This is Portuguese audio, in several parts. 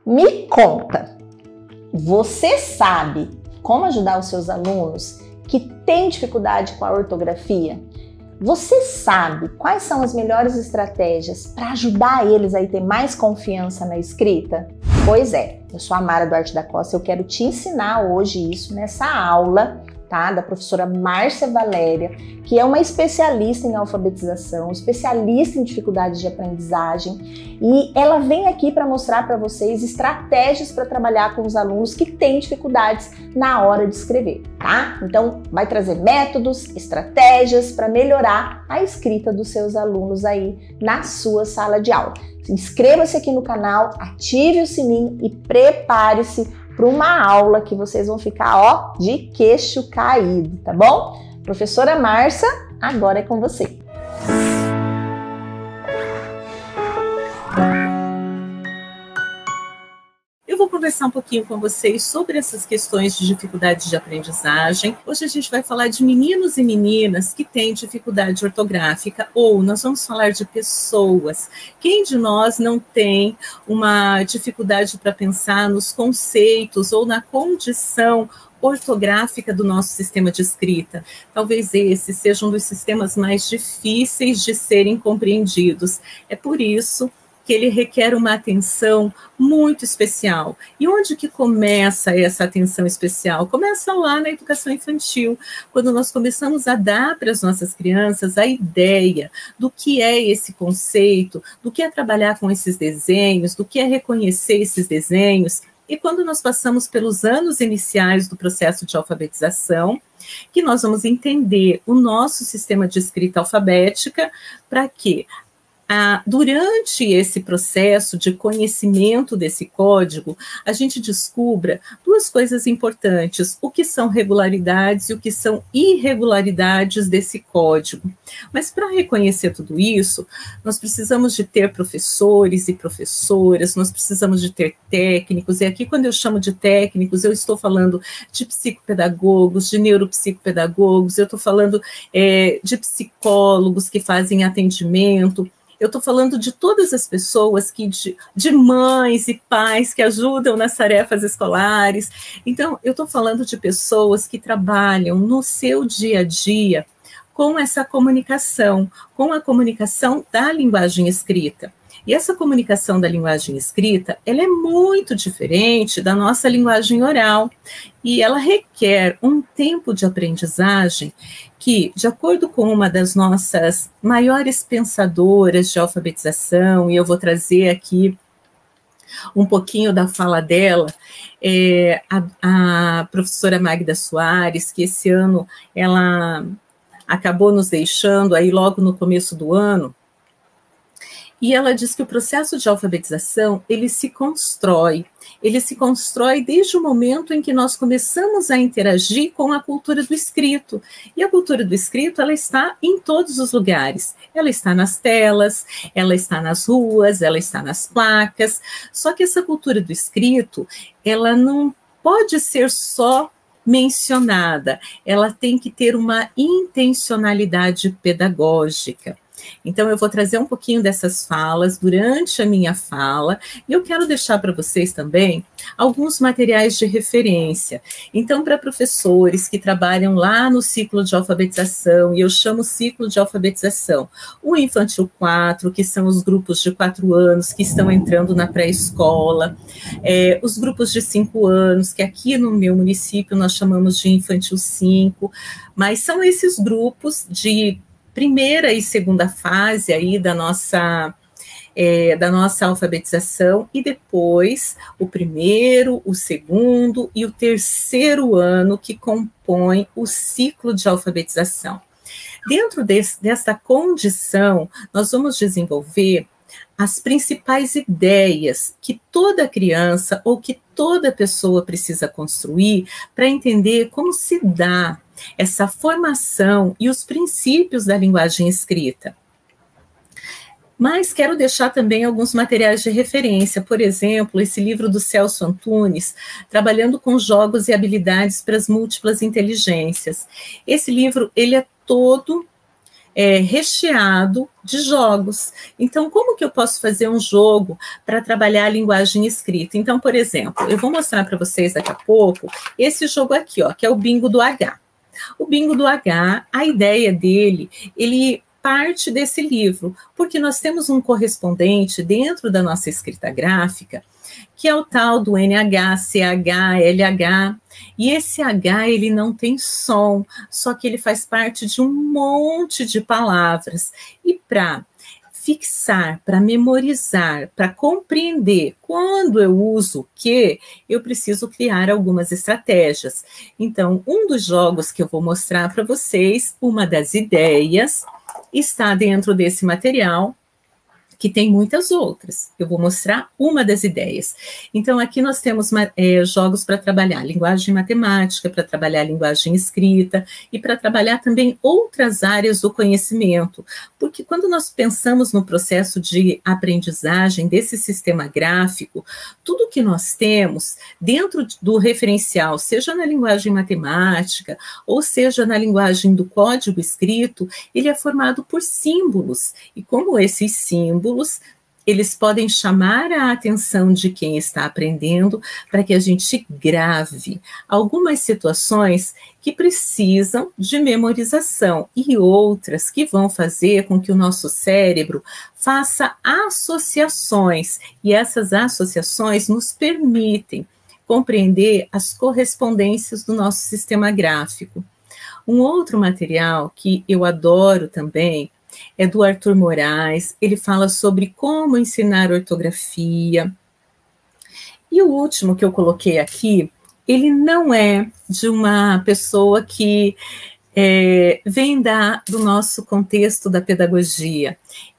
Me conta, você sabe como ajudar os seus alunos que têm dificuldade com a ortografia? Você sabe quais são as melhores estratégias para ajudar eles a ter mais confiança na escrita? Pois é, eu sou a Mara Duarte da Costa e eu quero te ensinar hoje isso nessa aula, tá? Da professora Márcia Valéria, que é uma especialista em alfabetização, especialista em dificuldades de aprendizagem, e ela vem aqui para mostrar para vocês estratégias para trabalhar com os alunos que têm dificuldades na hora de escrever, tá? Então, vai trazer métodos, estratégias para melhorar a escrita dos seus alunos aí na sua sala de aula. Inscreva-se aqui no canal, ative o sininho e prepare-se para uma aula que vocês vão ficar, ó, de queixo caído, tá bom? Professora Márcia, agora é com você. Eu vou conversar um pouquinho com vocês sobre essas questões de dificuldade de aprendizagem. Hoje a gente vai falar de meninos e meninas que têm dificuldade ortográfica, ou nós vamos falar de pessoas. Quem de nós não tem uma dificuldade para pensar nos conceitos ou na condição ortográfica do nosso sistema de escrita? Talvez esse seja um dos sistemas mais difíceis de serem compreendidos. É por isso que ele requer uma atenção muito especial. E onde que começa essa atenção especial? Começa lá na educação infantil, quando nós começamos a dar para as nossas crianças a ideia do que é esse conceito, do que é trabalhar com esses desenhos, do que é reconhecer esses desenhos. E quando nós passamos pelos anos iniciais do processo de alfabetização, que nós vamos entender o nosso sistema de escrita alfabética, para quê? Durante esse processo de conhecimento desse código, a gente descubra duas coisas importantes: o que são regularidades e o que são irregularidades desse código. Mas para reconhecer tudo isso, nós precisamos de ter professores e professoras, nós precisamos de ter técnicos, e aqui quando eu chamo de técnicos, eu estou falando de psicopedagogos, de neuropsicopedagogos, eu estou falando de psicólogos que fazem atendimento. Eu estou falando de todas as pessoas de mães e pais que ajudam nas tarefas escolares. Então, eu estou falando de pessoas que trabalham no seu dia a dia com essa comunicação, com a comunicação da linguagem escrita. E essa comunicação da linguagem escrita, ela é muito diferente da nossa linguagem oral, e ela requer um tempo de aprendizagem que, de acordo com uma das nossas maiores pensadoras de alfabetização, e eu vou trazer aqui um pouquinho da fala dela, a professora Magda Soares, que esse ano ela acabou nos deixando aí logo no começo do ano. E ela diz que o processo de alfabetização, ele se constrói desde o momento em que nós começamos a interagir com a cultura do escrito. E a cultura do escrito, ela está em todos os lugares. Ela está nas telas, ela está nas ruas, ela está nas placas. Só que essa cultura do escrito, ela não pode ser só mencionada, ela tem que ter uma intencionalidade pedagógica. Então, eu vou trazer um pouquinho dessas falas durante a minha fala, e eu quero deixar para vocês também alguns materiais de referência. Então, para professores que trabalham lá no ciclo de alfabetização, e eu chamo ciclo de alfabetização, o Infantil 4, que são os grupos de 4 anos que estão entrando na pré-escola, os grupos de 5 anos, que aqui no meu município nós chamamos de Infantil 5, mas são esses grupos de primeira e segunda fase aí da nossa alfabetização, e depois o primeiro, o segundo e o terceiro ano que compõem o ciclo de alfabetização. Dentro desta condição, nós vamos desenvolver as principais ideias que toda criança ou que toda pessoa precisa construir para entender como se dá essa formação e os princípios da linguagem escrita. Mas quero deixar também alguns materiais de referência, por exemplo, esse livro do Celso Antunes, Trabalhando com Jogos e Habilidades para as Múltiplas Inteligências. Esse livro, ele é todo recheado de jogos. Então, como que eu posso fazer um jogo para trabalhar a linguagem escrita? Então, por exemplo, eu vou mostrar para vocês daqui a pouco esse jogo aqui, ó, que é o Bingo do H. O Bingo do H, a ideia dele, ele parte desse livro, porque nós temos um correspondente dentro da nossa escrita gráfica, que é o tal do NH, CH, LH, e esse H ele não tem som, só que ele faz parte de um monte de palavras, e para fixar, para memorizar, para compreender quando eu uso o que, eu preciso criar algumas estratégias. Então, um dos jogos que eu vou mostrar para vocês, uma das ideias, está dentro desse material, que tem muitas outras. Eu vou mostrar uma das ideias. Então, aqui nós temos jogos para trabalhar linguagem matemática, para trabalhar linguagem escrita e para trabalhar também outras áreas do conhecimento. Porque quando nós pensamos no processo de aprendizagem desse sistema gráfico, tudo que nós temos dentro do referencial, seja na linguagem matemática ou seja na linguagem do código escrito, ele é formado por símbolos. E como esses símbolos, eles podem chamar a atenção de quem está aprendendo para que a gente grave algumas situações que precisam de memorização e outras que vão fazer com que o nosso cérebro faça associações, e essas associações nos permitem compreender as correspondências do nosso sistema gráfico. Um outro material que eu adoro também é do Arthur Moraes, ele fala sobre como ensinar ortografia. E o último que eu coloquei aqui, ele não é de uma pessoa que vem do nosso contexto da pedagogia,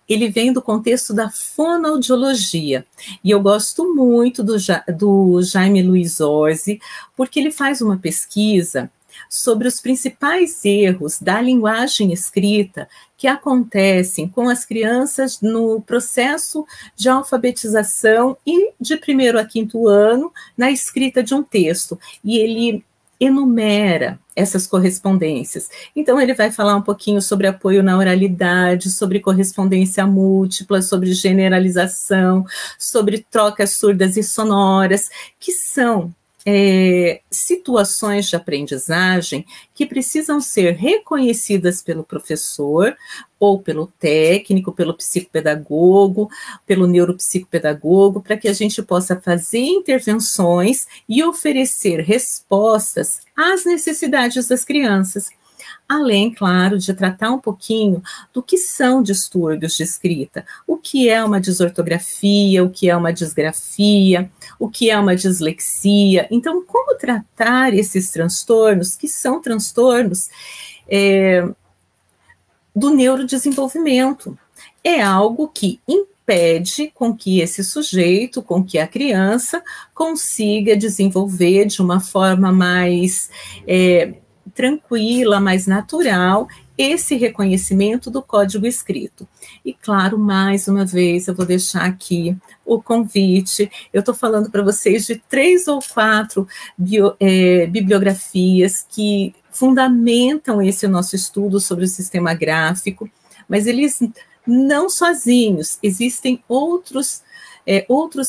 ele vem do contexto da fonoaudiologia, e eu gosto muito do Jaime Luiz Orsi, porque ele faz uma pesquisa sobre os principais erros da linguagem escrita que acontecem com as crianças no processo de alfabetização e de 1º a 5º ano na escrita de um texto. E ele enumera essas correspondências. Então, ele vai falar um pouquinho sobre apoio na oralidade, sobre correspondência múltipla, sobre generalização, sobre trocas surdas e sonoras, que são situações de aprendizagem que precisam ser reconhecidas pelo professor ou pelo técnico, pelo psicopedagogo, pelo neuropsicopedagogo, para que a gente possa fazer intervenções e oferecer respostas às necessidades das crianças. Além, claro, de tratar um pouquinho do que são distúrbios de escrita, o que é uma desortografia, o que é uma disgrafia, o que é uma dislexia. Então, como tratar esses transtornos, que são transtornos do neurodesenvolvimento? É algo que impede com que esse sujeito, com que a criança consiga desenvolver de uma forma mais tranquila, mais natural, esse reconhecimento do código escrito. E claro, mais uma vez, eu vou deixar aqui o convite. Eu estou falando para vocês de 3 ou 4 bibliografias que fundamentam esse nosso estudo sobre o sistema gráfico, mas eles não sozinhos, existem outros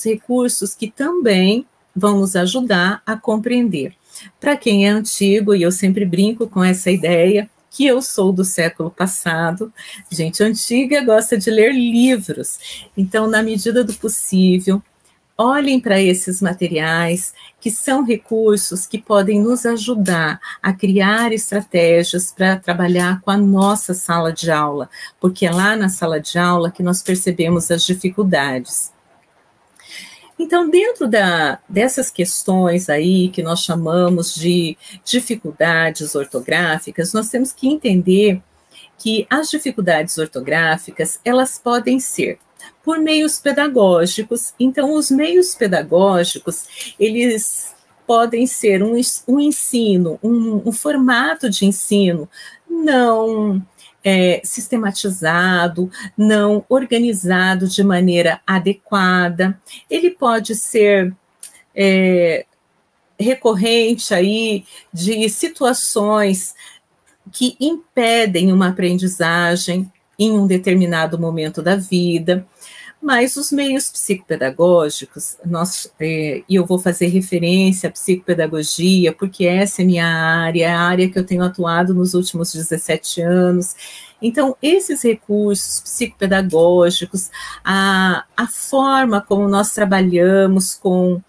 recursos que também vão nos ajudar a compreender. Para quem é antigo, e eu sempre brinco com essa ideia, que eu sou do século passado, gente antiga gosta de ler livros, então, na medida do possível, olhem para esses materiais, que são recursos que podem nos ajudar a criar estratégias para trabalhar com a nossa sala de aula, porque é lá na sala de aula que nós percebemos as dificuldades. Então, dentro dessas questões aí que nós chamamos de dificuldades ortográficas, nós temos que entender que as dificuldades ortográficas, elas podem ser por meios pedagógicos. Então, os meios pedagógicos, eles podem ser um ensino, um formato de ensino não sistematizado, não organizado de maneira adequada. Ele pode ser recorrente aí de situações que impedem uma aprendizagem em um determinado momento da vida. Mas os meios psicopedagógicos, e eu vou fazer referência à psicopedagogia, porque essa é minha área, é a área que eu tenho atuado nos últimos 17 anos. Então, esses recursos psicopedagógicos, a forma como nós trabalhamos com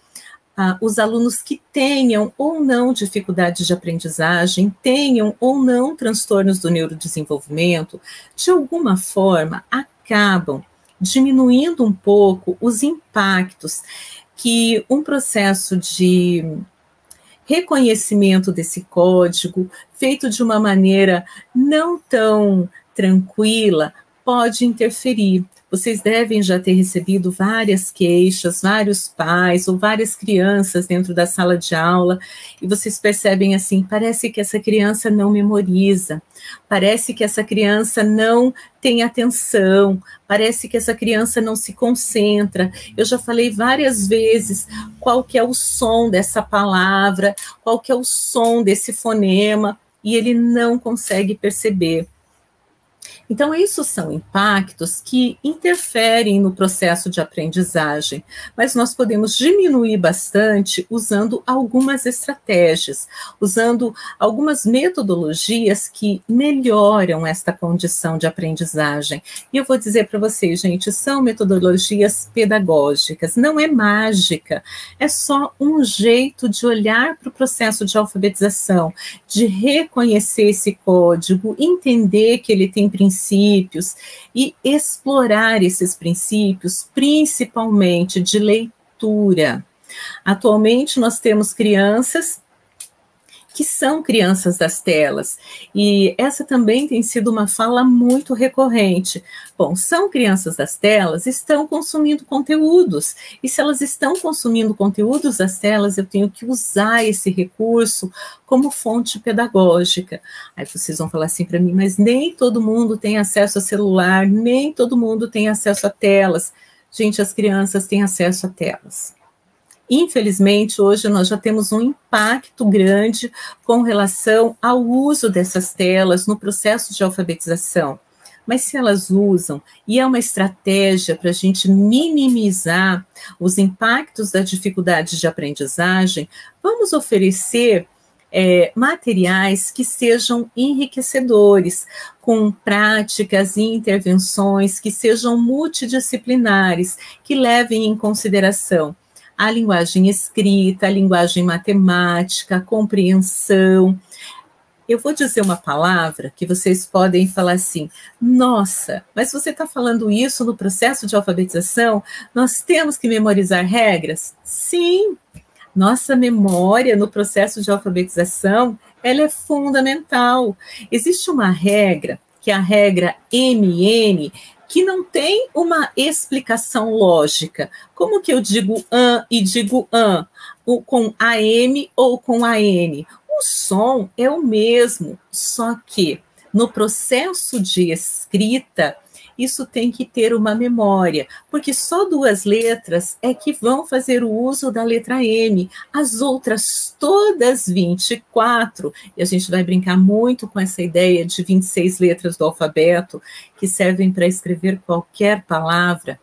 os alunos que tenham ou não dificuldades de aprendizagem, tenham ou não transtornos do neurodesenvolvimento, de alguma forma acabam diminuindo um pouco os impactos que um processo de reconhecimento desse código, feito de uma maneira não tão tranquila, pode interferir. Vocês devem já ter recebido várias queixas, vários pais ou várias crianças dentro da sala de aula, e vocês percebem assim, parece que essa criança não memoriza, parece que essa criança não tem atenção, parece que essa criança não se concentra. Eu já falei várias vezes qual que é o som dessa palavra, qual que é o som desse fonema, e ele não consegue perceber. Então, isso são impactos que interferem no processo de aprendizagem, mas nós podemos diminuir bastante usando algumas estratégias, usando algumas metodologias que melhoram esta condição de aprendizagem. E eu vou dizer para vocês, gente, são metodologias pedagógicas, não é mágica, é só um jeito de olhar para o processo de alfabetização, de reconhecer esse código, entender que ele tem princípios e explorar esses princípios, principalmente de leitura. Atualmente, nós temos crianças que são crianças das telas, e essa também tem sido uma fala muito recorrente. Bom, são crianças das telas, estão consumindo conteúdos, e se elas estão consumindo conteúdos das telas, eu tenho que usar esse recurso como fonte pedagógica. Aí vocês vão falar assim para mim, mas nem todo mundo tem acesso a celular, nem todo mundo tem acesso a telas. Gente, as crianças têm acesso a telas. Infelizmente, hoje nós já temos um impacto grande com relação ao uso dessas telas no processo de alfabetização. Mas se elas usam, e é uma estratégia para a gente minimizar os impactos da dificuldade de aprendizagem, vamos oferecer materiais que sejam enriquecedores, com práticas e intervenções que sejam multidisciplinares, que levem em consideração a linguagem escrita, a linguagem matemática, a compreensão. Eu vou dizer uma palavra que vocês podem falar assim, nossa, mas você está falando isso no processo de alfabetização? Nós temos que memorizar regras? Sim, nossa memória no processo de alfabetização, ela é fundamental. Existe uma regra, que é a regra MN, que não tem uma explicação lógica. Como que eu digo an e digo an? Com AM ou com AN? O som é o mesmo, só que no processo de escrita, isso tem que ter uma memória, porque só 2 letras é que vão fazer o uso da letra M, as outras todas 24, e a gente vai brincar muito com essa ideia de 26 letras do alfabeto, que servem para escrever qualquer palavra,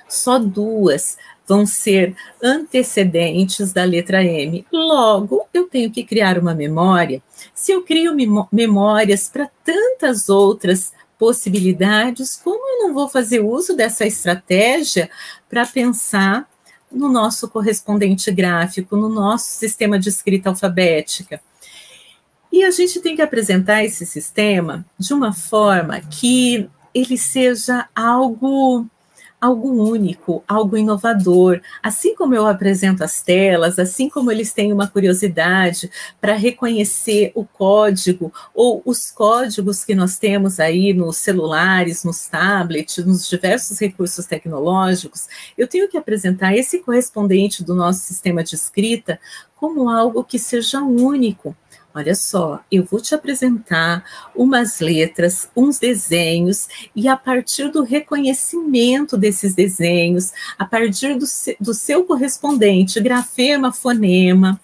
só 2 vão ser antecedentes da letra M. Logo, eu tenho que criar uma memória. Se eu crio memórias para tantas outras possibilidades, como eu não vou fazer uso dessa estratégia para pensar no nosso correspondente gráfico, no nosso sistema de escrita alfabética? E a gente tem que apresentar esse sistema de uma forma que ele seja algo único, algo inovador. Assim como eu apresento as telas, assim como eles têm uma curiosidade para reconhecer o código ou os códigos que nós temos aí nos celulares, nos tablets, nos diversos recursos tecnológicos, eu tenho que apresentar esse correspondente do nosso sistema de escrita como algo que seja único. Olha só, eu vou te apresentar umas letras, uns desenhos, e a partir do reconhecimento desses desenhos, a partir do seu correspondente, grafema, fonema,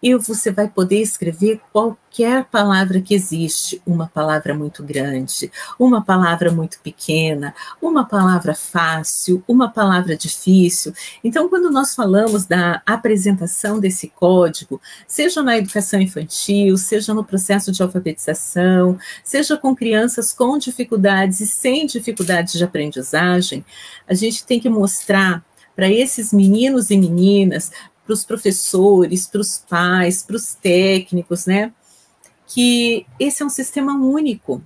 e você vai poder escrever qualquer palavra que existe, uma palavra muito grande, uma palavra muito pequena, uma palavra fácil, uma palavra difícil. Então, quando nós falamos da apresentação desse código, seja na educação infantil, seja no processo de alfabetização, seja com crianças com dificuldades e sem dificuldades de aprendizagem, a gente tem que mostrar para esses meninos e meninas, para os professores, para os pais, para os técnicos, né? Que esse é um sistema único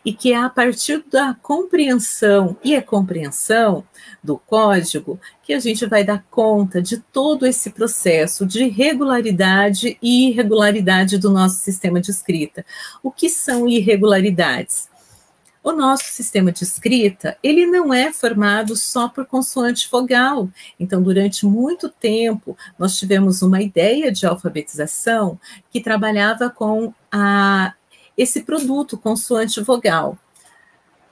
e que é a partir da compreensão e a compreensão do código que a gente vai dar conta de todo esse processo de regularidade e irregularidade do nosso sistema de escrita. O que são irregularidades? O nosso sistema de escrita, ele não é formado só por consoante vogal. Então, durante muito tempo, nós tivemos uma ideia de alfabetização que trabalhava com esse produto consoante vogal.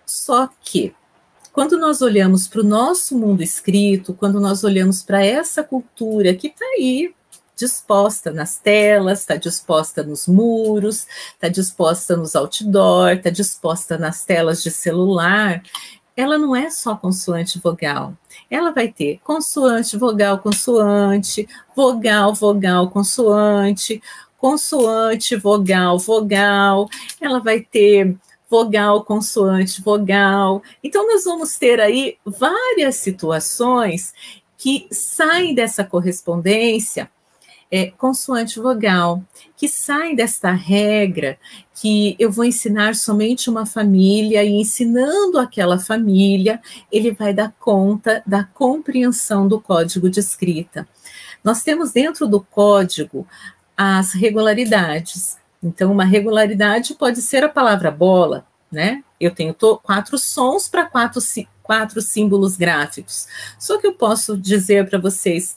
Só que, quando nós olhamos para o nosso mundo escrito, quando nós olhamos para essa cultura que está aí, disposta nas telas, está disposta nos muros, está disposta nos outdoor, está disposta nas telas de celular, ela não é só consoante vogal. Ela vai ter consoante, vogal, consoante, vogal, vogal, consoante, consoante, vogal, vogal. Ela vai ter vogal, consoante, vogal. Então, nós vamos ter aí várias situações que saem dessa correspondência consoante vogal, que sai desta regra que eu vou ensinar somente uma família e ensinando aquela família, ele vai dar conta da compreensão do código de escrita. Nós temos dentro do código as regularidades. Então, uma regularidade pode ser a palavra bola, né? Eu tenho 4 sons para 4 símbolos gráficos. Só que eu posso dizer para vocês,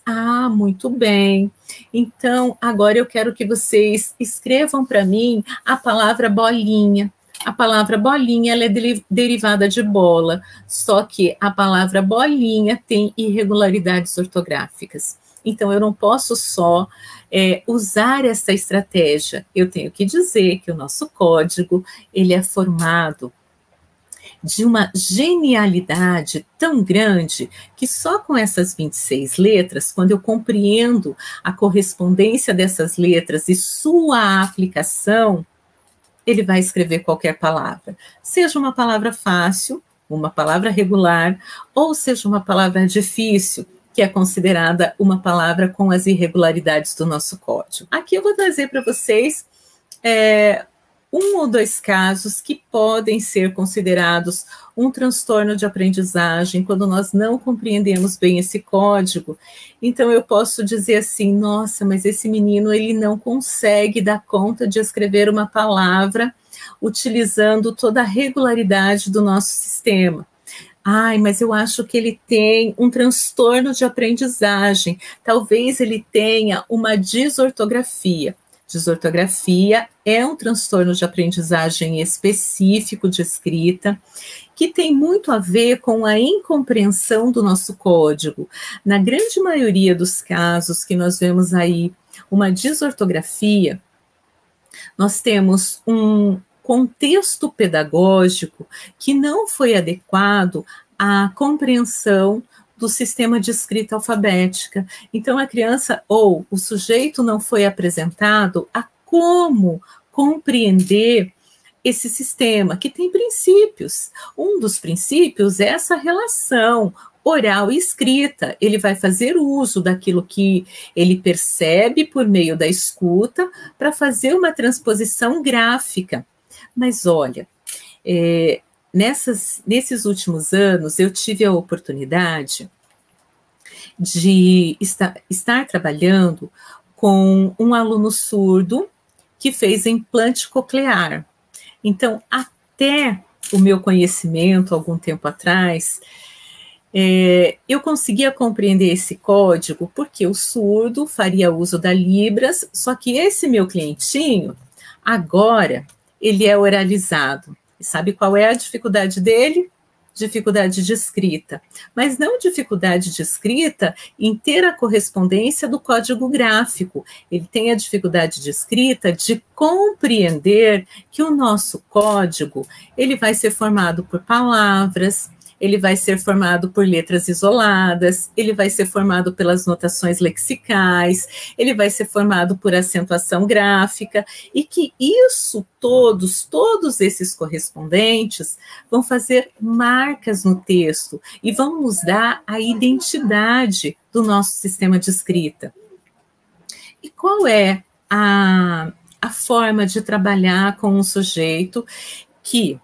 muito bem, então agora eu quero que vocês escrevam para mim a palavra bolinha. A palavra bolinha ela é derivada de bola, só que a palavra bolinha tem irregularidades ortográficas. Então, eu não posso só usar essa estratégia. Eu tenho que dizer que o nosso código ele é formado de uma genialidade tão grande que só com essas 26 letras, quando eu compreendo a correspondência dessas letras e sua aplicação, ele vai escrever qualquer palavra. Seja uma palavra fácil, uma palavra regular, ou seja uma palavra difícil, que é considerada uma palavra com as irregularidades do nosso código. Aqui eu vou trazer para vocês 1 ou 2 casos que podem ser considerados um transtorno de aprendizagem quando nós não compreendemos bem esse código. Então, eu posso dizer assim, nossa, mas esse menino ele não consegue dar conta de escrever uma palavra utilizando toda a regularidade do nosso sistema. Mas eu acho que ele tem um transtorno de aprendizagem. Talvez ele tenha uma desortografia. Desortografia é um transtorno de aprendizagem específico de escrita, que tem muito a ver com a incompreensão do nosso código. Na grande maioria dos casos que nós vemos aí uma desortografia, nós temos um contexto pedagógico que não foi adequado à compreensão do sistema de escrita alfabética. Então, a criança ou o sujeito não foi apresentado a como compreender esse sistema, que tem princípios. Um dos princípios é essa relação oral e escrita. Ele vai fazer uso daquilo que ele percebe por meio da escuta para fazer uma transposição gráfica. Mas olha, nesses últimos anos, eu tive a oportunidade de estar trabalhando com um aluno surdo que fez implante coclear. Então, até o meu conhecimento, algum tempo atrás, eu conseguia compreender esse código porque o surdo faria uso da Libras, só que esse meu clientinho, agora, ele é oralizado. E sabe qual é a dificuldade dele? dificuldade de escrita, mas não dificuldade de escrita em ter a correspondência do código gráfico. Ele tem a dificuldade de escrita de compreender que o nosso código, ele vai ser formado por palavras, ele vai ser formado por letras isoladas, ele vai ser formado pelas notações lexicais, ele vai ser formado por acentuação gráfica, e que isso todos esses correspondentes vão fazer marcas no texto e vão nos dar a identidade do nosso sistema de escrita. E qual é a forma de trabalhar com um sujeito que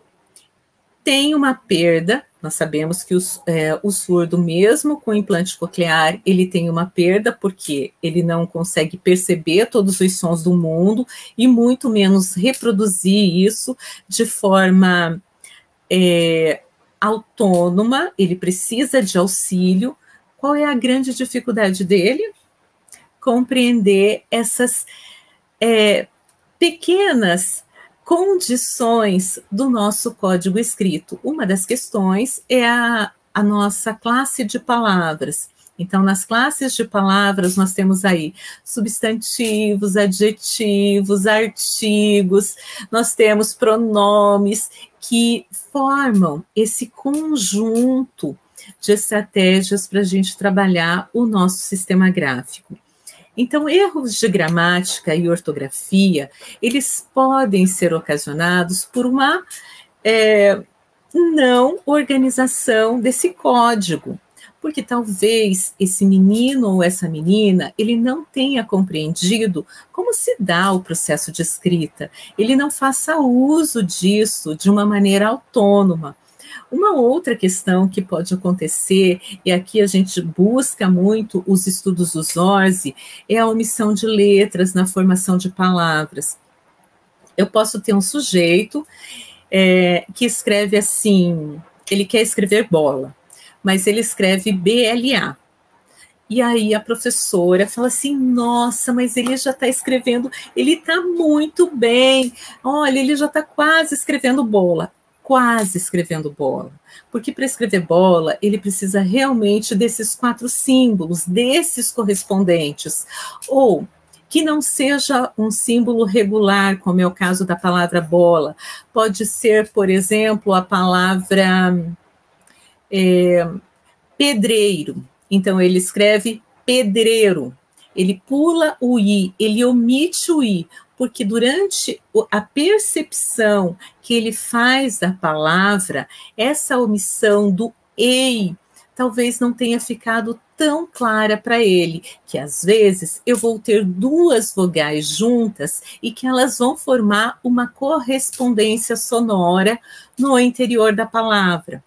tem uma perda? Nós sabemos que o surdo, mesmo com implante coclear, ele tem uma perda porque ele não consegue perceber todos os sons do mundo e muito menos reproduzir isso de forma autônoma, ele precisa de auxílio. Qual é a grande dificuldade dele? Compreender essas pequenas condições do nosso código escrito. Uma das questões é a nossa classe de palavras. Então, nas classes de palavras, nós temos aí substantivos, adjetivos, artigos, nós temos pronomes que formam esse conjunto de estratégias para a gente trabalhar o nosso sistema gráfico. Então, erros de gramática e ortografia, eles podem ser ocasionados por uma não organização desse código, porque talvez esse menino ou essa menina, ele não tenha compreendido como se dá o processo de escrita, ele não faça uso disso de uma maneira autônoma. Uma outra questão que pode acontecer, e aqui a gente busca muito os estudos do Zorzi, é a omissão de letras na formação de palavras. Eu posso ter um sujeito que escreve assim, ele quer escrever bola, mas ele escreve BLA. E aí a professora fala assim, nossa, mas ele já está escrevendo, ele está muito bem, olha, ele já está quase escrevendo bola. Quase escrevendo bola, porque para escrever bola, ele precisa realmente desses 4 símbolos, desses correspondentes, ou que não seja um símbolo regular, como é o caso da palavra bola, pode ser, por exemplo, a palavra pedreiro, então ele escreve pedreiro, ele pula o i, ele omite o i, porque durante a percepção que ele faz da palavra, essa omissão do ei talvez não tenha ficado tão clara para ele, que às vezes eu vou ter 2 vogais juntas e que elas vão formar uma correspondência sonora no interior da palavra.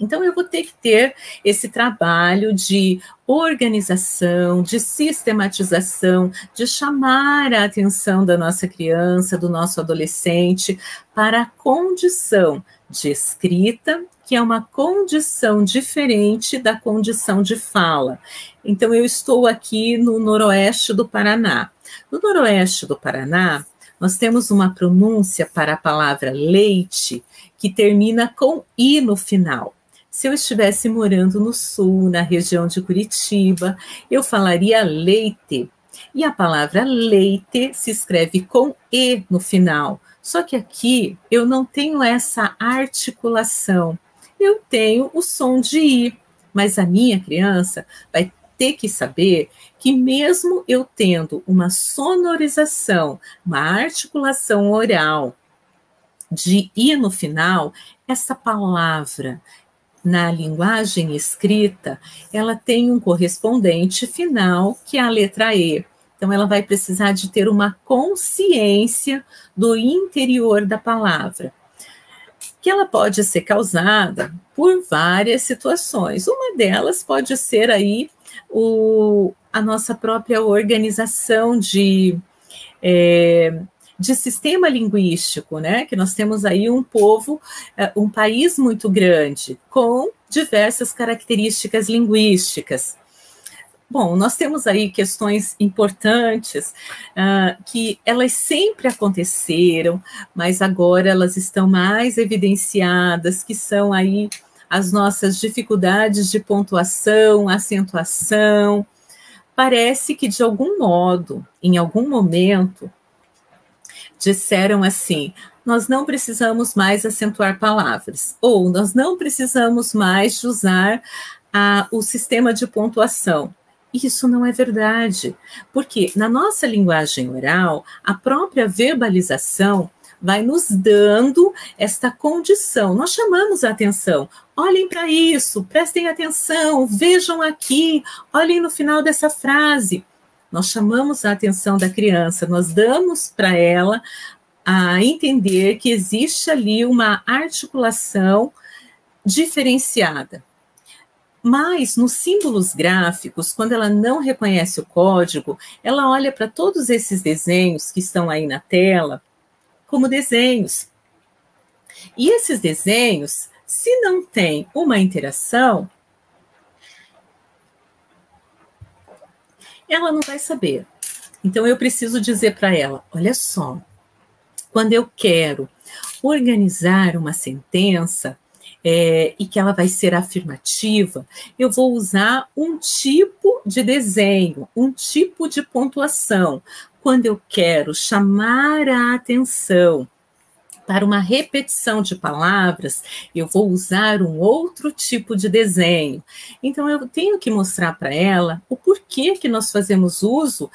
Então, eu vou ter que ter esse trabalho de organização, de sistematização, de chamar a atenção da nossa criança, do nosso adolescente, para a condição de escrita, que é uma condição diferente da condição de fala. Então, eu estou aqui no noroeste do Paraná. No noroeste do Paraná, nós temos uma pronúncia para a palavra leite, que termina com i no final. Se eu estivesse morando no sul, na região de Curitiba, eu falaria leite. E a palavra leite se escreve com e no final. Só que aqui eu não tenho essa articulação. Eu tenho o som de i, mas a minha criança vai ter que saber que mesmo eu tendo uma sonorização, uma articulação oral de i no final, essa palavra na linguagem escrita, ela tem um correspondente final, que é a letra E. Então, ela vai precisar de ter uma consciência do interior da palavra, que ela pode ser causada por várias situações. Uma delas pode ser aí a nossa própria organização de sistema linguístico, né? Que nós temos aí um povo, um país muito grande, com diversas características linguísticas. Bom, nós temos aí questões importantes que elas sempre aconteceram, mas agora elas estão mais evidenciadas, que são aí as nossas dificuldades de pontuação, acentuação. Parece que, de algum modo, em algum momento, disseram assim: nós não precisamos mais acentuar palavras, ou nós não precisamos mais usar o sistema de pontuação. Isso não é verdade, porque na nossa linguagem oral, a própria verbalização vai nos dando esta condição. Nós chamamos a atenção. Olhem para isso, prestem atenção, vejam aqui, olhem no final dessa frase. Nós chamamos a atenção da criança, nós damos para ela a entender que existe ali uma articulação diferenciada. Mas, nos símbolos gráficos, quando ela não reconhece o código, ela olha para todos esses desenhos que estão aí na tela como desenhos. E esses desenhos, se não tem uma interação, ela não vai saber. Então, eu preciso dizer para ela, olha só, quando eu quero organizar uma sentença, e que ela vai ser afirmativa, eu vou usar um tipo de desenho, um tipo de pontuação. Quando eu quero chamar a atenção para uma repetição de palavras, eu vou usar um outro tipo de desenho. Então, eu tenho que mostrar para ela o porquê que nós fazemos uso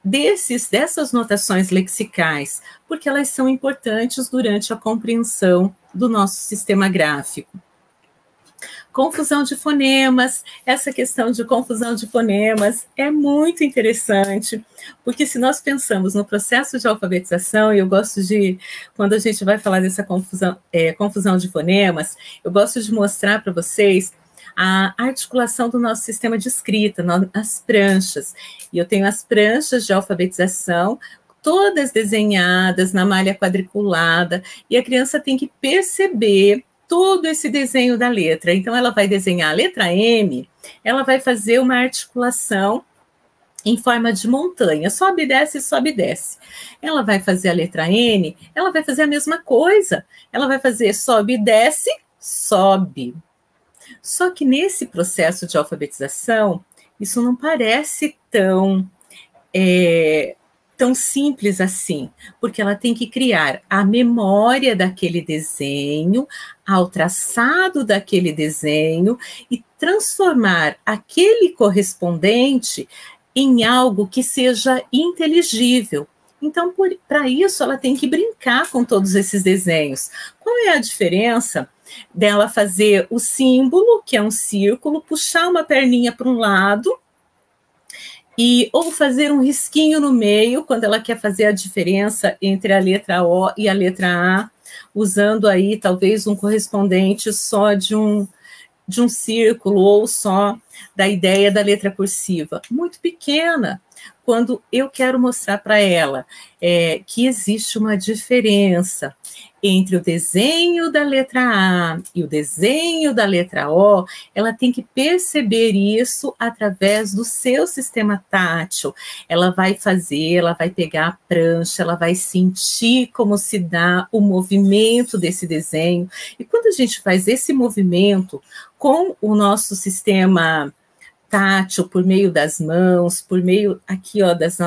dessas notações lexicais, porque elas são importantes durante a compreensão do nosso sistema gráfico. Confusão de fonemas, essa questão de confusão de fonemas é muito interessante, porque se nós pensamos no processo de alfabetização, e eu gosto de, quando a gente vai falar dessa confusão de fonemas, eu gosto de mostrar para vocês a articulação do nosso sistema de escrita, as pranchas. E eu tenho as pranchas de alfabetização, todas desenhadas na malha quadriculada, e a criança tem que perceber todo esse desenho da letra. Então, ela vai desenhar a letra M, ela vai fazer uma articulação em forma de montanha, sobe e desce, sobe e desce. Ela vai fazer a letra N, ela vai fazer a mesma coisa, ela vai fazer sobe e desce, sobe. Só que nesse processo de alfabetização, isso não parece tão simples assim, porque ela tem que criar a memória daquele desenho, ao traçado daquele desenho e transformar aquele correspondente em algo que seja inteligível. Então, para isso, ela tem que brincar com todos esses desenhos. Qual é a diferença dela fazer o símbolo, que é um círculo, puxar uma perninha para um lado, ou fazer um risquinho no meio, quando ela quer fazer a diferença entre a letra O e a letra A, usando aí talvez um correspondente só de um círculo, ou só da ideia da letra cursiva. Muito pequena. Quando eu quero mostrar para ela que existe uma diferença entre o desenho da letra A e o desenho da letra O, ela tem que perceber isso através do seu sistema tátil. Ela vai pegar a prancha, ela vai sentir como se dá o movimento desse desenho. E quando a gente faz esse movimento com o nosso sistema tátil, por meio das mãos, por meio aqui das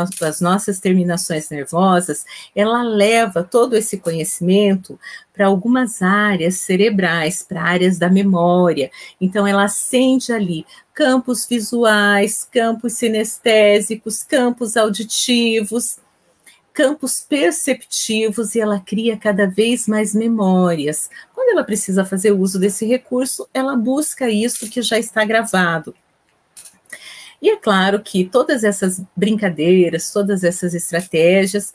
nossas terminações nervosas, ela leva todo esse conhecimento para algumas áreas cerebrais, para áreas da memória. Então, ela acende ali campos visuais, campos sinestésicos, campos auditivos, campos perceptivos, e ela cria cada vez mais memórias. Quando ela precisa fazer uso desse recurso, ela busca isso que já está gravado. E é claro que todas essas brincadeiras, todas essas estratégias,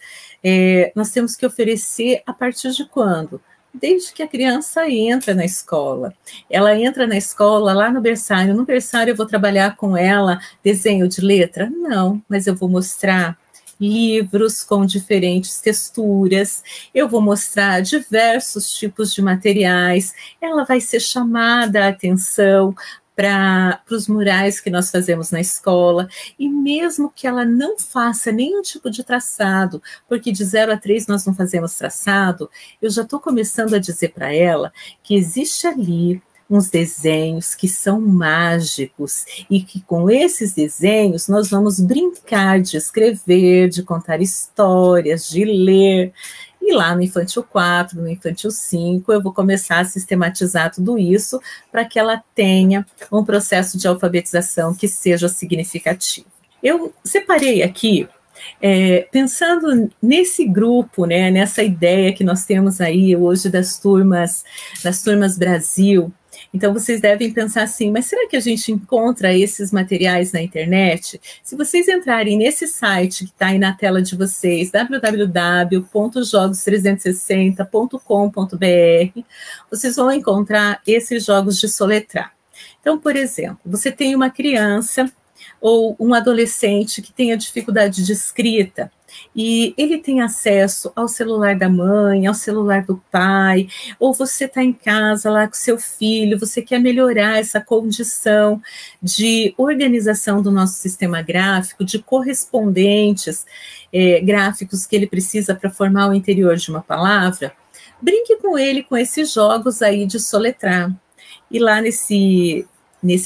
nós temos que oferecer a partir de quando? Desde que a criança entra na escola. Ela entra na escola, lá no berçário. No berçário eu vou trabalhar com ela desenho de letra? Não, mas eu vou mostrar livros com diferentes texturas, eu vou mostrar diversos tipos de materiais, ela vai ser chamada a atenção para os murais que nós fazemos na escola, e mesmo que ela não faça nenhum tipo de traçado, porque de 0 a 3 nós não fazemos traçado, eu já estou começando a dizer para ela que existe ali uns desenhos que são mágicos e que com esses desenhos nós vamos brincar de escrever, de contar histórias, de ler. E lá no Infantil 4, no Infantil 5, eu vou começar a sistematizar tudo isso para que ela tenha um processo de alfabetização que seja significativo. Eu separei aqui, pensando nesse grupo, né, nessa ideia que nós temos aí hoje das turmas Brasil. Então, vocês devem pensar assim, mas será que a gente encontra esses materiais na internet? Se vocês entrarem nesse site que está aí na tela de vocês, www.jogos360.com.br, vocês vão encontrar esses jogos de soletrar. Então, por exemplo, você tem uma criança ou um adolescente que tenha dificuldade de escrita, e ele tem acesso ao celular da mãe, ao celular do pai, ou você está em casa lá com seu filho, você quer melhorar essa condição de organização do nosso sistema gráfico, de correspondentes gráficos que ele precisa para formar o interior de uma palavra, brinque com ele com esses jogos aí de soletrar. E lá nesse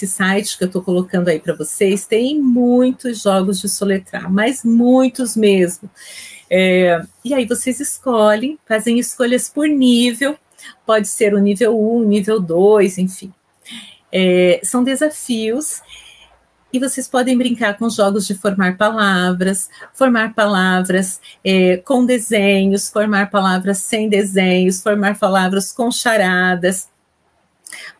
site que eu estou colocando aí para vocês, tem muitos jogos de soletrar, mas muitos mesmo. E aí vocês escolhem, fazem escolhas por nível, pode ser o nível 1, nível 2, enfim. São desafios, e vocês podem brincar com jogos de formar palavras com desenhos, formar palavras sem desenhos, formar palavras com charadas.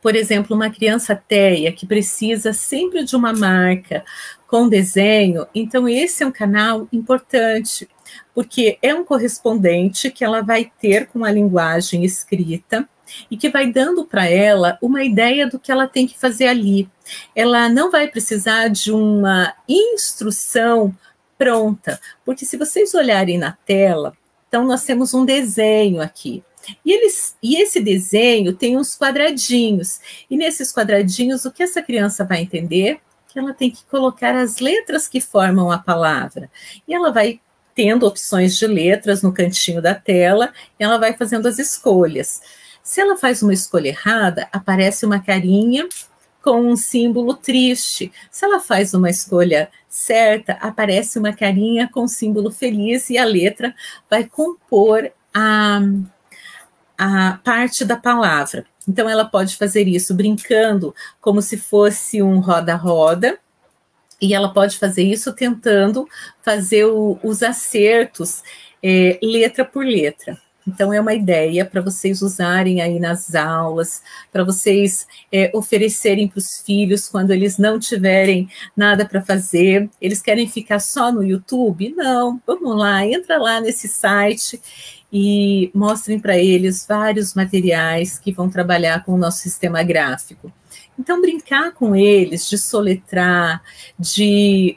Por exemplo, uma criança TEA que precisa sempre de uma marca com desenho, então esse é um canal importante, porque é um correspondente que ela vai ter com a linguagem escrita e que vai dando para ela uma ideia do que ela tem que fazer ali. Ela não vai precisar de uma instrução pronta, porque se vocês olharem na tela, então nós temos um desenho aqui. E esse desenho tem uns quadradinhos, e nesses quadradinhos o que essa criança vai entender? Que ela tem que colocar as letras que formam a palavra, e ela vai tendo opções de letras no cantinho da tela, e ela vai fazendo as escolhas. Se ela faz uma escolha errada, aparece uma carinha com um símbolo triste. Se ela faz uma escolha certa, aparece uma carinha com um símbolo feliz, e a letra vai compor a parte da palavra. Então, ela pode fazer isso brincando como se fosse um roda-roda, e ela pode fazer isso tentando fazer os acertos letra por letra. Então, é uma ideia para vocês usarem aí nas aulas, para vocês oferecerem para os filhos quando eles não tiverem nada para fazer. Eles querem ficar só no YouTube? Não, vamos lá, entra lá nesse site e mostrem para eles vários materiais que vão trabalhar com o nosso sistema gráfico. Então, brincar com eles, de soletrar, de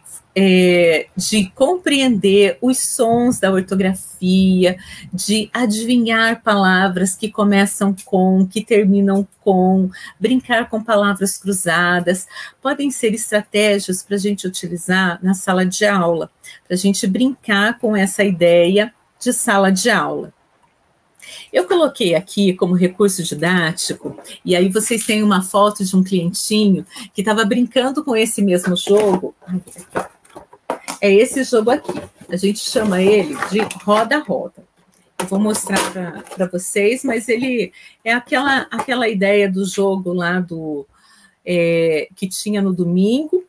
compreender os sons da ortografia, de adivinhar palavras que começam com, que terminam com, brincar com palavras cruzadas, podem ser estratégias para a gente utilizar na sala de aula, para a gente brincar com essa ideia de sala de aula. Eu coloquei aqui como recurso didático, e aí vocês têm uma foto de um clientinho que estava brincando com esse mesmo jogo. É esse jogo aqui, a gente chama ele de roda-roda. Eu vou mostrar para vocês, mas ele é aquela ideia do jogo lá que tinha no domingo.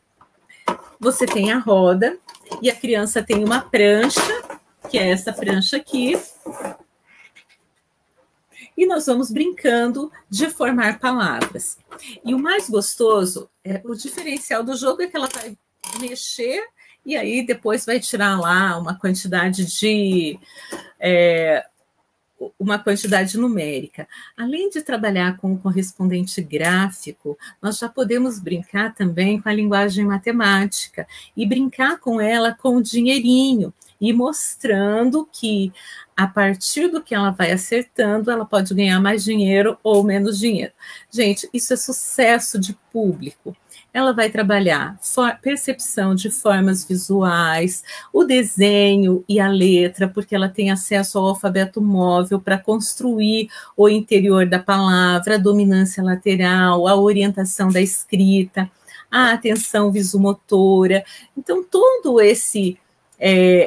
Você tem a roda, e a criança tem uma prancha, que é essa prancha aqui, e nós vamos brincando de formar palavras. E o mais gostoso, o diferencial do jogo é que ela vai mexer, e aí depois vai tirar lá uma quantidade de uma quantidade numérica. Além de trabalhar com o correspondente gráfico, nós já podemos brincar também com a linguagem matemática e brincar com ela com o dinheirinho e mostrando que a partir do que ela vai acertando, ela pode ganhar mais dinheiro ou menos dinheiro. Gente, isso é sucesso de público. Ela vai trabalhar percepção de formas visuais, o desenho e a letra, porque ela tem acesso ao alfabeto móvel para construir o interior da palavra, a dominância lateral, a orientação da escrita, a atenção visomotora. Então, todo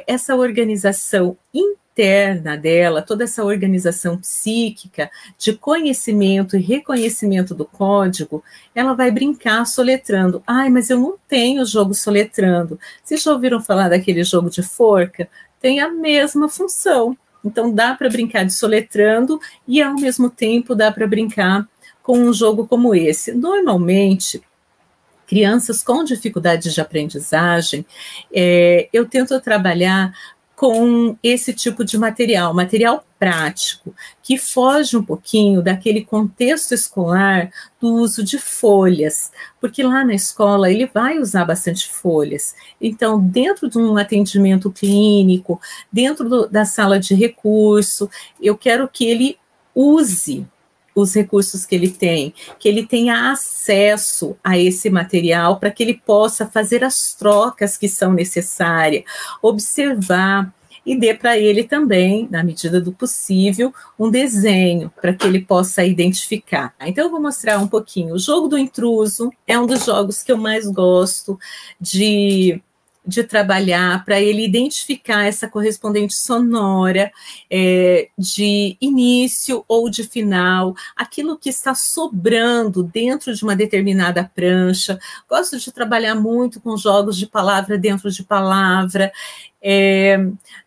essa organização interna dela, toda essa organização psíquica de conhecimento e reconhecimento do código, ela vai brincar soletrando. Ai, mas eu não tenho jogo soletrando. Vocês já ouviram falar daquele jogo de forca? Tem a mesma função. Então, dá para brincar de soletrando e, ao mesmo tempo, dá para brincar com um jogo como esse. Normalmente, crianças com dificuldades de aprendizagem, eu tento trabalhar com esse tipo de material prático, que foge um pouquinho daquele contexto escolar do uso de folhas, porque lá na escola ele vai usar bastante folhas. Então, dentro de um atendimento clínico, dentro da sala de recurso, eu quero que ele use os recursos que ele tenha acesso a esse material para que ele possa fazer as trocas que são necessárias, observar e dê para ele também, na medida do possível, um desenho para que ele possa identificar. Então, eu vou mostrar um pouquinho. O jogo do intruso é um dos jogos que eu mais gosto de trabalhar, para ele identificar essa correspondente sonora de início ou de final, aquilo que está sobrando dentro de uma determinada prancha. Gosto de trabalhar muito com jogos de palavra dentro de palavra,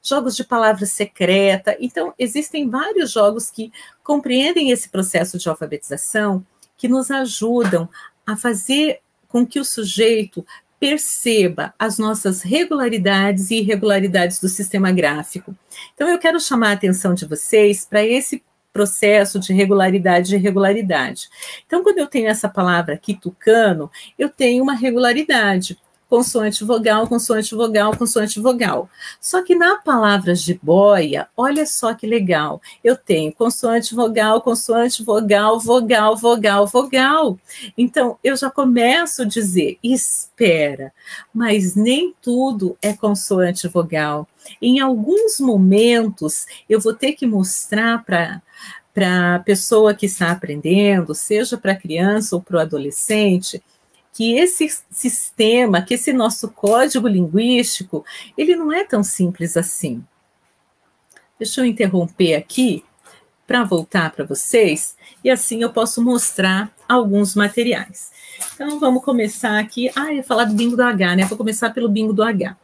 jogos de palavra secreta. Então, existem vários jogos que compreendem esse processo de alfabetização, que nos ajudam a fazer com que o sujeito perceba as nossas regularidades e irregularidades do sistema gráfico. Então, eu quero chamar a atenção de vocês para esse processo de regularidade e irregularidade. Então, quando eu tenho essa palavra aqui, tucano, eu tenho uma regularidade. Consoante vogal, consoante vogal, consoante vogal. Só que na palavra jiboia, olha só que legal, eu tenho consoante vogal, vogal, vogal, vogal. Então, eu já começo a dizer, espera, mas nem tudo é consoante vogal. Em alguns momentos, eu vou ter que mostrar para a pessoa que está aprendendo, seja para a criança ou para o adolescente, que esse sistema, que esse nosso código linguístico, ele não é tão simples assim. Deixa eu interromper aqui para voltar para vocês, e assim eu posso mostrar alguns materiais. Então, vamos começar aqui. Eu ia falar do bingo do H, né? Vou começar pelo bingo do H.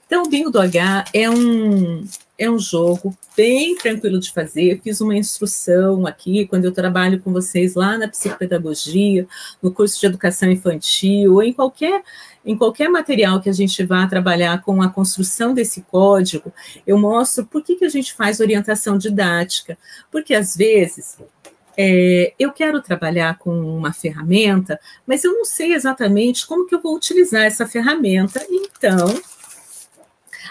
Então, o bingo do H é um jogo bem tranquilo de fazer. Fiz uma instrução aqui, quando eu trabalho com vocês lá na psicopedagogia, no curso de educação infantil, ou em qualquer material que a gente vá trabalhar com a construção desse código, eu mostro por que a gente faz orientação didática. Porque, às vezes, eu quero trabalhar com uma ferramenta, mas eu não sei exatamente como que eu vou utilizar essa ferramenta, então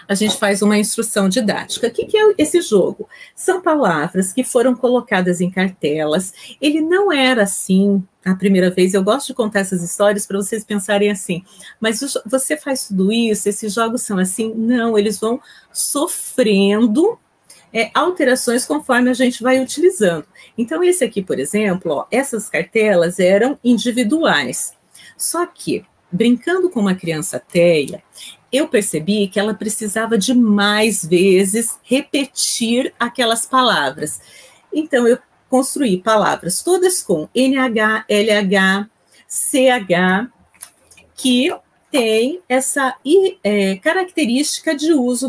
a gente faz uma instrução didática. O que é esse jogo? São palavras que foram colocadas em cartelas. Ele não era assim a primeira vez. Eu gosto de contar essas histórias para vocês pensarem assim, mas você faz tudo isso, esses jogos são assim? Não, eles vão sofrendo alterações conforme a gente vai utilizando. Então, esse aqui, por exemplo, essas cartelas eram individuais. Só que, brincando com uma criança TEA, eu percebi que ela precisava de mais vezes repetir aquelas palavras. Então, eu construí palavras todas com NH, LH, CH, que tem essa característica de uso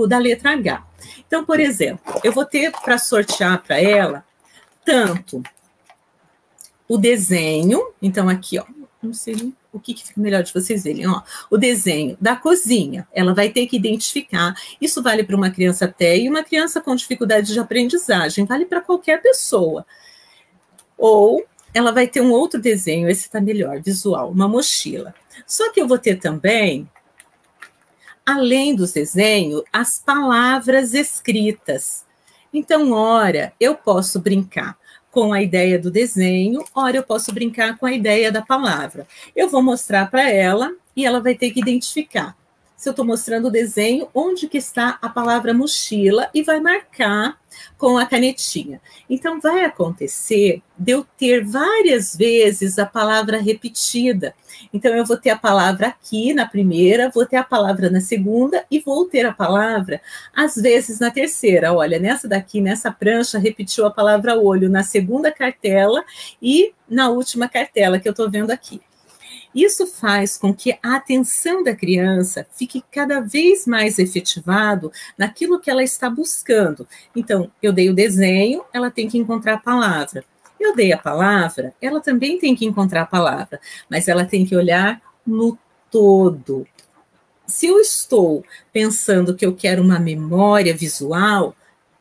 da letra H. Então, por exemplo, eu vou ter para sortear para ela tanto o desenho, então aqui, ó, não sei o que fica melhor de vocês verem? Ó, o desenho da cozinha, ela vai ter que identificar. Isso vale para uma criança até e uma criança com dificuldade de aprendizagem, vale para qualquer pessoa. Ou ela vai ter um outro desenho, esse está melhor, visual, uma mochila. Só que eu vou ter também, além dos desenhos, as palavras escritas. Então, ora, eu posso brincar com a ideia do desenho, ora eu posso brincar com a ideia da palavra. Eu vou mostrar para ela e ela vai ter que identificar. Se eu estou mostrando o desenho, onde que está a palavra mochila e vai marcar com a canetinha. Então, vai acontecer de eu ter várias vezes a palavra repetida. Então, eu vou ter a palavra aqui na primeira, vou ter a palavra na segunda e vou ter a palavra, às vezes, na terceira. Olha, nessa daqui, nessa prancha, repetiu a palavra olho na segunda cartela e na última cartela que eu estou vendo aqui. Isso faz com que a atenção da criança fique cada vez mais efetivado naquilo que ela está buscando. Então, eu dei o desenho, ela tem que encontrar a palavra. Eu dei a palavra, ela também tem que encontrar a palavra, mas ela tem que olhar no todo. Se eu estou pensando que eu quero uma memória visual,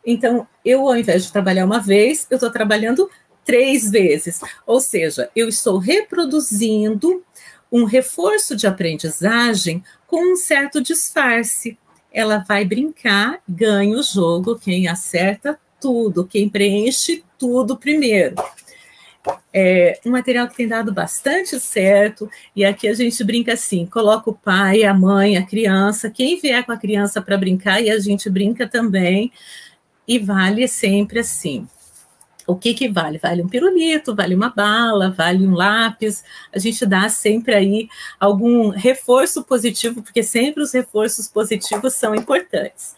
então, eu, ao invés de trabalhar uma vez, eu estou trabalhando 3 vezes. Ou seja, eu estou reproduzindo um reforço de aprendizagem com um certo disfarce. Ela vai brincar, ganha o jogo, quem acerta tudo, quem preenche tudo primeiro. É um material que tem dado bastante certo, e aqui a gente brinca assim, coloca o pai, a mãe, a criança, quem vier com a criança para brincar, e a gente brinca também, e vale sempre assim. O que vale? Vale um pirulito, vale uma bala, vale um lápis. A gente dá sempre aí algum reforço positivo, porque sempre os reforços positivos são importantes.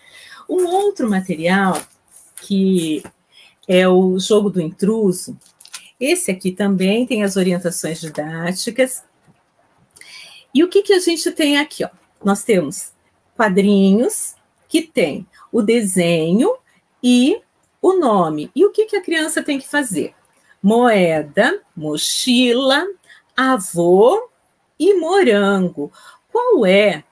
Um outro material, que é o jogo do intruso, esse aqui também tem as orientações didáticas. E o que a gente tem aqui? Ó? Nós temos quadrinhos que tem o desenho e o nome. E o que a criança tem que fazer? Moeda, mochila, avô e morango. Qual é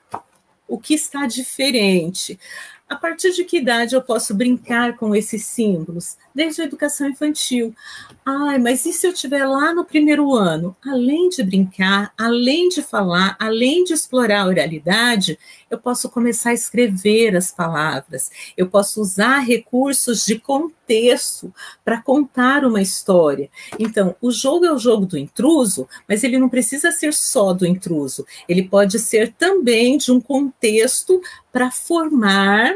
o que está diferente? A partir de que idade eu posso brincar com esses símbolos? Desde a educação infantil. Ai, mas e se eu estiver lá no primeiro ano? Além de brincar, além de falar, além de explorar a oralidade, eu posso começar a escrever as palavras. Eu posso usar recursos de contexto para contar uma história. Então, o jogo é o jogo do intruso, mas ele não precisa ser só do intruso. Ele pode ser também de um contexto para formar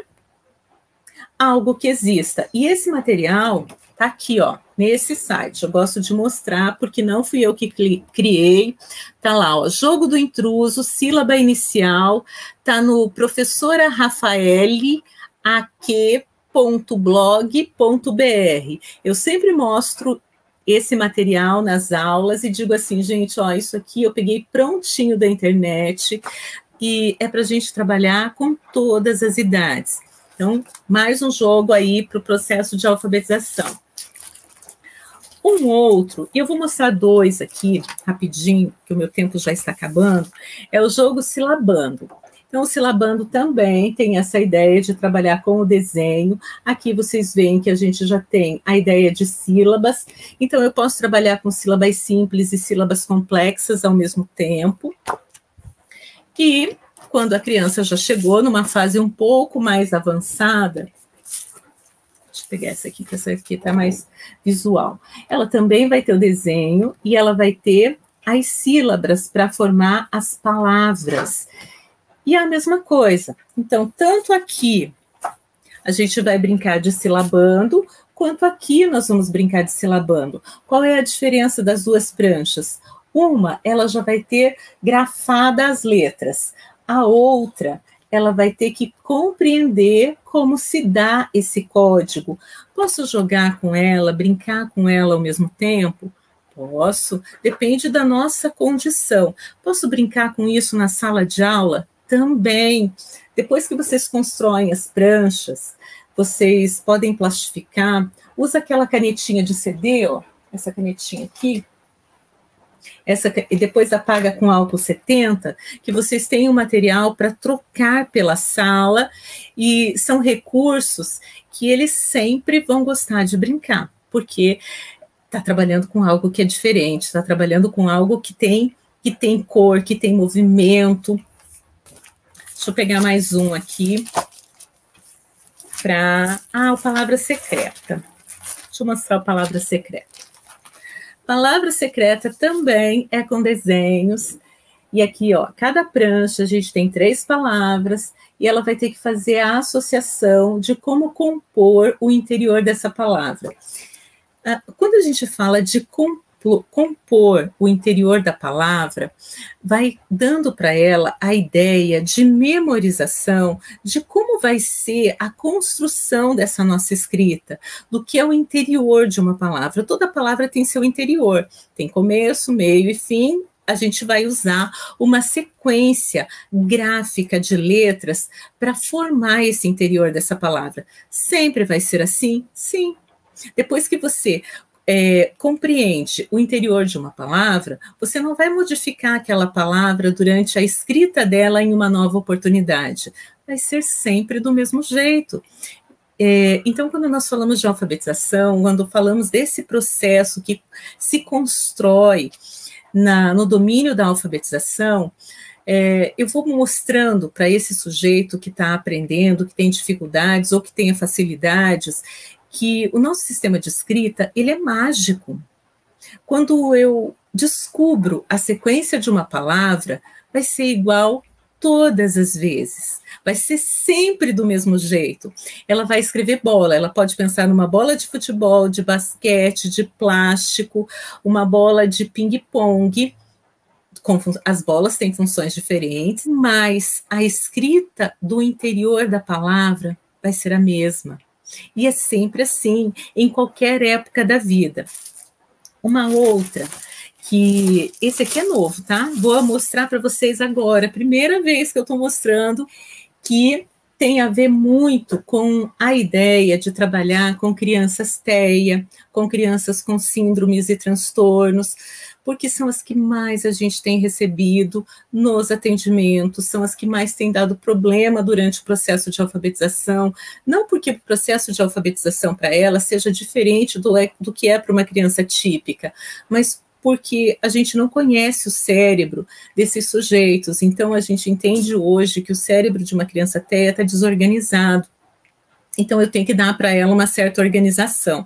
algo que exista. E esse material está aqui, ó, nesse site. Eu gosto de mostrar, porque não fui eu que criei. Está lá, ó, Jogo do Intruso, sílaba inicial, está no professora Rafaele aq.blog.br. Eu sempre mostro esse material nas aulas e digo assim, gente, ó, isso aqui eu peguei prontinho da internet e é para a gente trabalhar com todas as idades. Então, mais um jogo aí para o processo de alfabetização. Um outro, e eu vou mostrar 2 aqui, rapidinho, que o meu tempo já está acabando, é o jogo Silabando. Então, o Silabando também tem essa ideia de trabalhar com o desenho. Aqui vocês veem que a gente já tem a ideia de sílabas. Então, eu posso trabalhar com sílabas simples e sílabas complexas ao mesmo tempo. E quando a criança já chegou numa fase um pouco mais avançada, deixa eu pegar essa aqui, que essa aqui está mais visual. Ela também vai ter o desenho e ela vai ter as sílabas para formar as palavras. E a mesma coisa. Então, tanto aqui a gente vai brincar de silabando, quanto aqui nós vamos brincar de silabando. Qual é a diferença das 2 pranchas? Uma, ela já vai ter grafada as letras. A outra, ela vai ter que compreender como se dá esse código. Posso jogar com ela, brincar com ela ao mesmo tempo? Posso, depende da nossa condição. Posso brincar com isso na sala de aula? Também. Depois que vocês constroem as pranchas, vocês podem plastificar. Usa aquela canetinha de CD, ó, essa canetinha aqui. e depois apaga com álcool 70, que vocês tenham material para trocar pela sala, e são recursos que eles sempre vão gostar de brincar, porque está trabalhando com algo que é diferente, está trabalhando com algo que tem cor, que tem movimento. Deixa eu pegar mais um aqui para... a palavra secreta. Deixa eu mostrar a palavra secreta. Palavra secreta também é com desenhos. E aqui, ó, cada prancha a gente tem 3 palavras e ela vai ter que fazer a associação de como compor o interior dessa palavra. Quando a gente fala de compor o interior da palavra, vai dando para ela a ideia de memorização de como vai ser a construção dessa nossa escrita, do que é o interior de uma palavra. Toda palavra tem seu interior, tem começo, meio e fim. A gente vai usar uma sequência gráfica de letras para formar esse interior dessa palavra. Sempre vai ser assim? Sim. Depois que você compreende o interior de uma palavra, você não vai modificar aquela palavra durante a escrita dela em uma nova oportunidade. Vai ser sempre do mesmo jeito. Então, quando nós falamos de alfabetização, quando falamos desse processo que se constrói no domínio da alfabetização, eu vou mostrando para esse sujeito que está aprendendo, que tem dificuldades ou que tenha facilidades, que o nosso sistema de escrita, ele é mágico. Quando eu descubro a sequência de uma palavra, vai ser igual todas as vezes. Vai ser sempre do mesmo jeito. Ela vai escrever bola, ela pode pensar numa bola de futebol, de basquete, de plástico, uma bola de ping-pong. As bolas têm funções diferentes, mas a escrita do interior da palavra vai ser a mesma. E é sempre assim, em qualquer época da vida. Uma outra, que esse aqui é novo, tá? Vou mostrar para vocês agora, primeira vez que eu estou mostrando, que tem a ver muito com a ideia de trabalhar com crianças TEA, com crianças com síndromes e transtornos, porque são as que mais a gente tem recebido nos atendimentos, são as que mais têm dado problema durante o processo de alfabetização, não porque o processo de alfabetização para ela seja diferente do que é para uma criança típica, mas porque a gente não conhece o cérebro desses sujeitos, então a gente entende hoje que o cérebro de uma criança TEA está desorganizado, então eu tenho que dar para ela uma certa organização.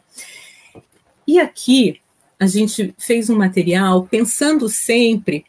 E aqui a gente fez um material pensando sempre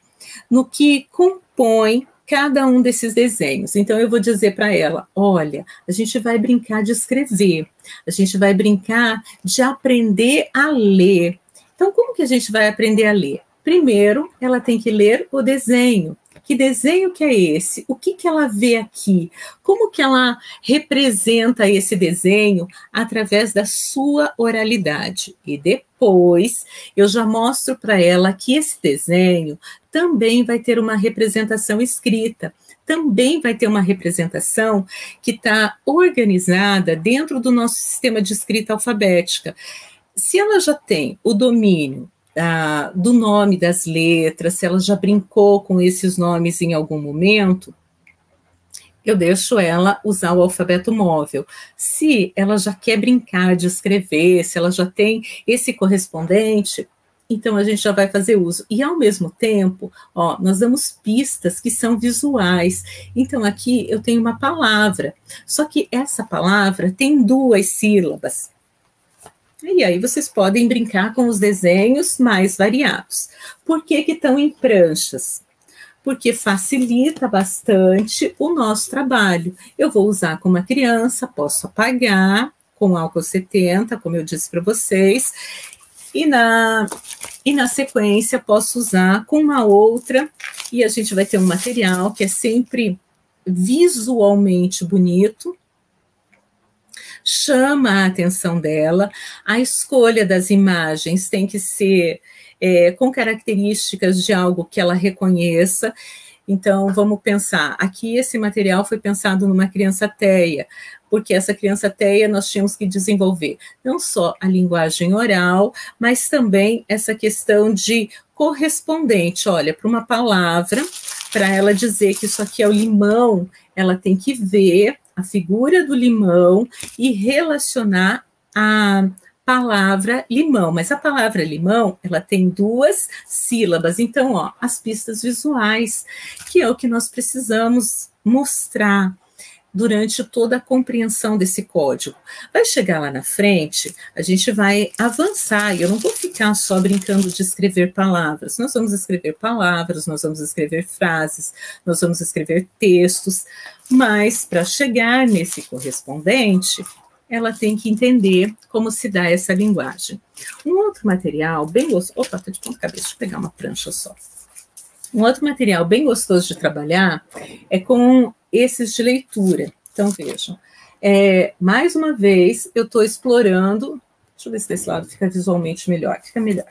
no que compõe cada um desses desenhos. Então, eu vou dizer para ela, olha, a gente vai brincar de escrever, a gente vai brincar de aprender a ler. Então, como que a gente vai aprender a ler? Primeiro, ela tem que ler o desenho. Que desenho que é esse? O que ela vê aqui? Como que ela representa esse desenho através da sua oralidade? E depois eu já mostro para ela que esse desenho também vai ter uma representação escrita, também vai ter uma representação que está organizada dentro do nosso sistema de escrita alfabética. Se ela já tem o domínio do nome das letras, se ela já brincou com esses nomes em algum momento, eu deixo ela usar o alfabeto móvel. Se ela já quer brincar de escrever, se ela já tem esse correspondente, então a gente já vai fazer uso. E ao mesmo tempo, ó, nós damos pistas que são visuais. Então aqui eu tenho uma palavra, só que essa palavra tem 2 sílabas. E aí vocês podem brincar com os desenhos mais variados. Por que estão em pranchas? Porque facilita bastante o nosso trabalho. Eu vou usar com uma criança, posso apagar com álcool 70, como eu disse para vocês, e na sequência posso usar com uma outra, e a gente vai ter um material que é sempre visualmente bonito, chama a atenção dela, a escolha das imagens tem que ser com características de algo que ela reconheça, Então, vamos pensar, aqui esse material foi pensado numa criança TEA, porque essa criança TEA nós tínhamos que desenvolver não só a linguagem oral, mas também essa questão de correspondente. Olha, para uma palavra, para ela dizer que isso aqui é o limão, ela tem que ver a figura do limão e relacionar a palavra limão, mas a palavra limão, ela tem 2 sílabas, então, ó, as pistas visuais, que é o que nós precisamos mostrar durante toda a compreensão desse código. Vai chegar lá na frente, a gente vai avançar, e eu não vou ficar só brincando de escrever palavras, nós vamos escrever palavras, nós vamos escrever frases, nós vamos escrever textos, mas para chegar nesse correspondente, ela tem que entender como se dá essa linguagem. Um outro material bem gostoso... Opa, tô de ponta cabeça, deixa eu pegar uma prancha só. Um outro material bem gostoso de trabalhar é com esses de leitura. Então, vejam. Mais uma vez, eu estou explorando... Deixa eu ver se desse lado fica visualmente melhor. Fica melhor.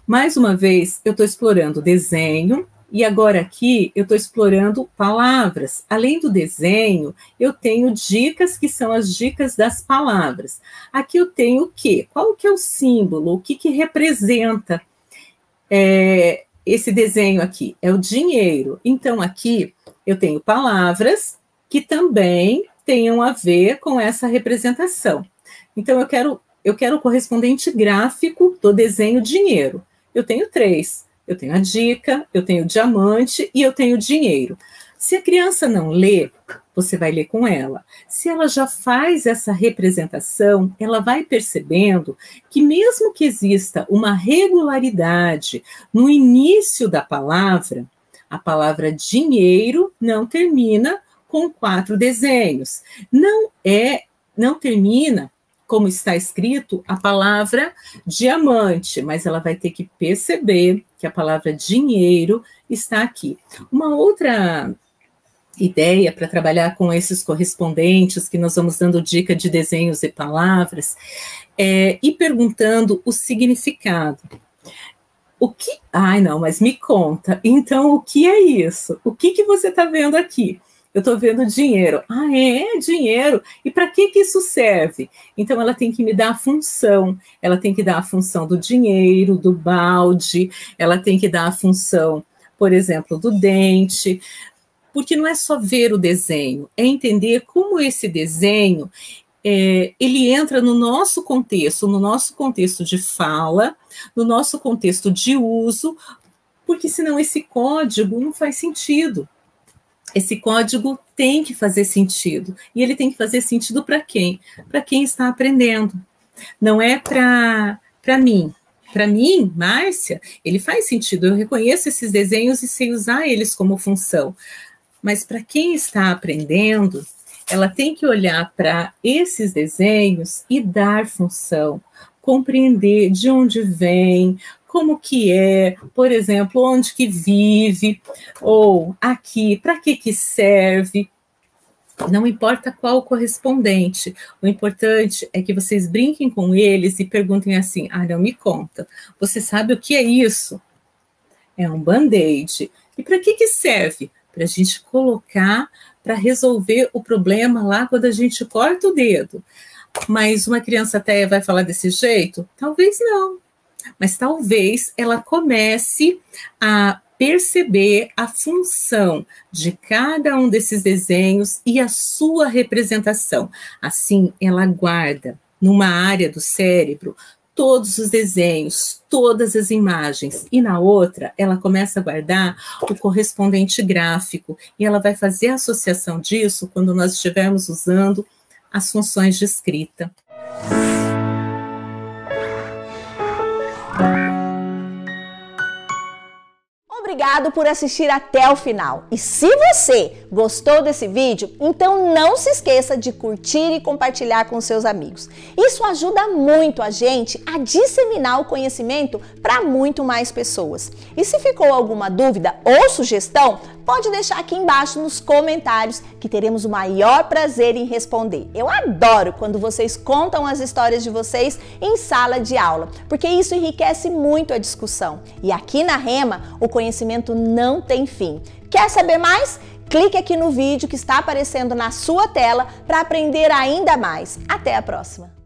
Mais uma vez, eu estou explorando desenho, e agora aqui eu estou explorando palavras. Além do desenho, eu tenho dicas que são as dicas das palavras. Aqui eu tenho o quê? Qual que é o símbolo? O que representa esse desenho aqui? É o dinheiro. Então aqui eu tenho palavras que também tenham a ver com essa representação. Então eu quero o correspondente gráfico do desenho dinheiro. Eu tenho 3. Eu tenho a dica, eu tenho o diamante e eu tenho o dinheiro. Se a criança não lê, você vai ler com ela. Se ela já faz essa representação, ela vai percebendo que mesmo que exista uma regularidade no início da palavra, a palavra dinheiro não termina com 4 desenhos. Não termina como está escrito a palavra diamante, mas ela vai ter que perceber que a palavra dinheiro está aqui. Uma outra ideia para trabalhar com esses correspondentes, que nós vamos dando dica de desenhos e palavras, é ir perguntando o significado. Ai, não, mas me conta. Então, o que é isso? O que você está vendo aqui? Eu estou vendo dinheiro. Ah, é dinheiro. E para que isso serve? Então, ela tem que me dar a função. Ela tem que dar a função do dinheiro, do balde. Ela tem que dar a função, por exemplo, do dente. Porque não é só ver o desenho, é entender como esse desenho, ele entra no nosso contexto de fala, no nosso contexto de uso, porque senão esse código não faz sentido. Esse código tem que fazer sentido. E ele tem que fazer sentido para quem? Para quem está aprendendo. Não é para mim. Para mim, Márcia, ele faz sentido. Eu reconheço esses desenhos e sei usar eles como função. Mas para quem está aprendendo, ela tem que olhar para esses desenhos e dar função. Compreender de onde vem, como que é, por exemplo, onde que vive, ou aqui, para que serve. Não importa qual o correspondente, o importante é que vocês brinquem com eles e perguntem assim, não me conta, você sabe o que é isso? É um band-aid. E para que serve? Para a gente colocar, para resolver o problema lá quando a gente corta o dedo. Mas uma criança até vai falar desse jeito? Talvez não. Mas talvez ela comece a perceber a função de cada um desses desenhos e a sua representação. Assim, ela guarda numa área do cérebro todos os desenhos, todas as imagens, e na outra ela começa a guardar o correspondente gráfico, e ela vai fazer a associação disso quando nós estivermos usando as funções de escrita. Obrigado por assistir até o final. E se você gostou desse vídeo, então não se esqueça de curtir e compartilhar com seus amigos. Isso ajuda muito a gente a disseminar o conhecimento para muito mais pessoas. E se ficou alguma dúvida ou sugestão, pode deixar aqui embaixo nos comentários que teremos o maior prazer em responder. Eu adoro quando vocês contam as histórias de vocês em sala de aula, porque isso enriquece muito a discussão. E aqui na Rema, o conhecimento não tem fim. Quer saber mais? Clique aqui no vídeo que está aparecendo na sua tela para aprender ainda mais. Até a próxima!